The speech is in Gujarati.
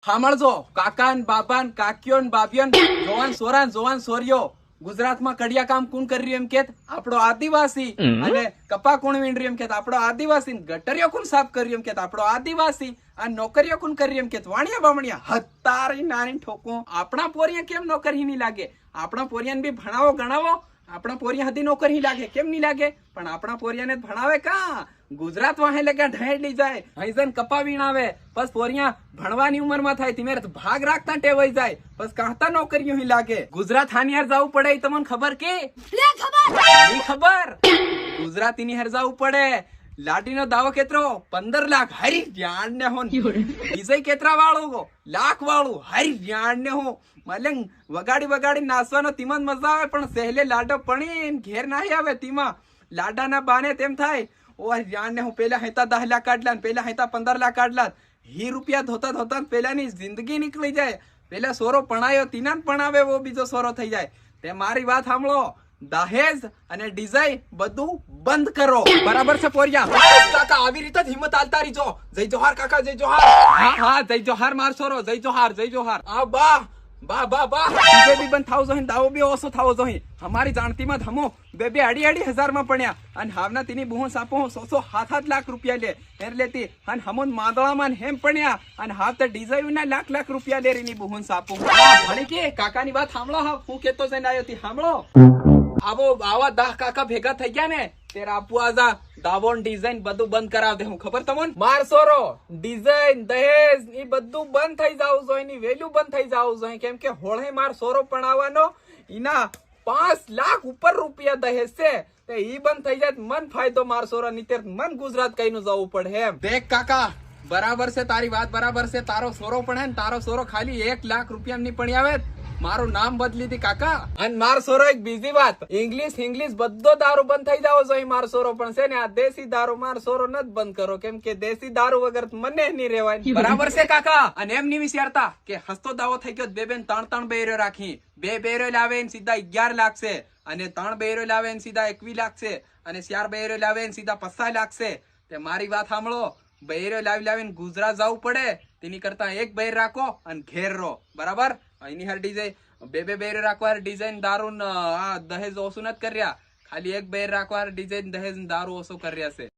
સાંભળજો કાકા ને બાપા ને કાકીઓ ને બાપીઓ ને જોવાન સોરા ને જોવાન સોરીઓ ગુજરાતમાં કડિયા કામ કોણ કરી રહ્યું એમ કેત આપણો આદિવાસી અને કપા કોણ વીણ રહ્યું એમ કેત આપણો આદિવાસી ગટરીઓ કોણ સાફ કર્યું એમ કેત આપણો આદિવાસી આ નોકરીઓ કોણ કરી એમ કેત વાણિયા બામણિયા હતારી નાની ઠોકો આપણા પોરિયા કેમ નોકરી નહીં લાગે આપણા પોરિયાને બી ભણાવો ગણાવો આપણા પોરિયા હદી નોકરી લાગે કેમ નહીં લાગે પણ આપણા પોરિયાને ભણાવે કા ગુજરાત વાહે લગ્યા ઢેડલી જાય હૈઝન કપા વીણાવે બસ પોરિયા ભણવાની ઉંમરમાં થાય ધીમે ભાગ રાખતા ટેવાઈ જાય બસ કહતા નોકરીઓ હી લાગે ગુજરાત હાનિયાર જવું પડે એ તમને ખબર કે ખબર ગુજરાતી ની હાર જવું પડે લાડીનો દાવો કેટલો 15 લાખ હરી ધ્યાન ને હો વિજય કેટલા વાળું લાખ વાળું હરી ધ્યાન ને હો મલંગ વગાડી વગાડી નાચવાનો તીમાં મજા આવે પણ સહેલે લાડો પણી ઘેર નાહી આવે તીમાં લાડાના બાને તેમ થાય ઓ ધ્યાન ને હું પેલા હેતા 10 લાખ કાઢલા પેલા હેતા 15 લાખ કાઢલા હી રૂપિયા ધોતા ધોતા પેલાની જિંદગી નીકળી જાય પેલા સોરો પણાયો તીના પણાવે વો બીજો સોરો થઈ જાય તે મારી વાત સાંભળો દહેજ અને ડિઝાઇન બધું બંધ કરો બરાબર છે પોરિયા કાકા આવી રીતે હિંમત આલતા રીજો જય જોહાર કાકા જય જોહાર હા જય જોહાર માર સોરો જય જોહાર આ બા બા બા બા ડીજે બી બંધ થાવ જોઈએ દાવો બી ઓછો થાવો જોઈએ અમારી જાણતીમાં ધમો બે અઢી હજાર માં પડ્યા અને હાવના તેની બહુ સાપો 100 લાખ રૂપિયા લે એટલે અને હમોન માદળામાં હેમ પડ્યા અને હાવ તો ડિઝાઇન ના લાખ રૂપિયા લે રીની બહુ સાપો ભણી કે કાકાની વાત સાંભળો હા હું કેતો જઈને આવ્યો તી સાંભળો આવા 10 કાકા ભેગા થઈ ગયા ને તેરા આપુ આજા દાવોન ડિઝાઇન બધું બંધ કરાવ દે હું ખબર તમને માર સોરો ડિઝાઇન દહેજ એ બધું બંધ થઈ જાવું જોઈએ એની વેલ્યુ બંધ થઈ જાવું જોઈએ કેમ કે હોળે માર સોરો પણાવવાનો એના 5 લાખ ઉપર રૂપિયા દહેજ છે તે ઈ બંધ થઈ જાય મન ફાયદો માર સોરો નીતર મન ગુજરાત કઈનું જવું પડે એમ દેખ કાકા બરાબર છે તારી વાત બરાબર છે તારો સોરો પણ હે ને તારો સોરો ખાલી 1 લાખ રૂપિયા ની પણ આવે મારું નામ બદલી દી કાકા અને માર સોરો એક બીજી વાત ઇંગ્લિશ બધો દારૂ બંધ થઈ જાવ જોઈએ માર સોરો પણ છે ને આ દેશી દારૂ માર સોરો નત બંધ કરો કેમ કે દેશી દારૂ વગર મને નહીં રહેવાય બરાબર છે કાકા અને એમ નહીં વિચારતા કે હસતો દાવો થઈ ગયો બે ત્રણ બેરો રાખી બે બેરો લાવે ને સીધા 11 લાખ છે અને 3 બેરો લાવે ને સીધા 21 લાખ છે અને 4 બેરો લાવે ને સીધા 50 લાખ છે તે મારી વાત સાંભળો બૈરો લાવીને ગુજરાત જવું પડે તેની કરતા એક બૈર રાખો અને ઘેર રહો બરાબર એની હર ડિઝાઇન બે બૈર રાખવા ડિઝાઇન દારૂ દહેજ ઓછું નથી કર્યા ખાલી એક બૈર રાખવા ડિઝાઇન દહેજ દારૂ ઓછું કર્યા છે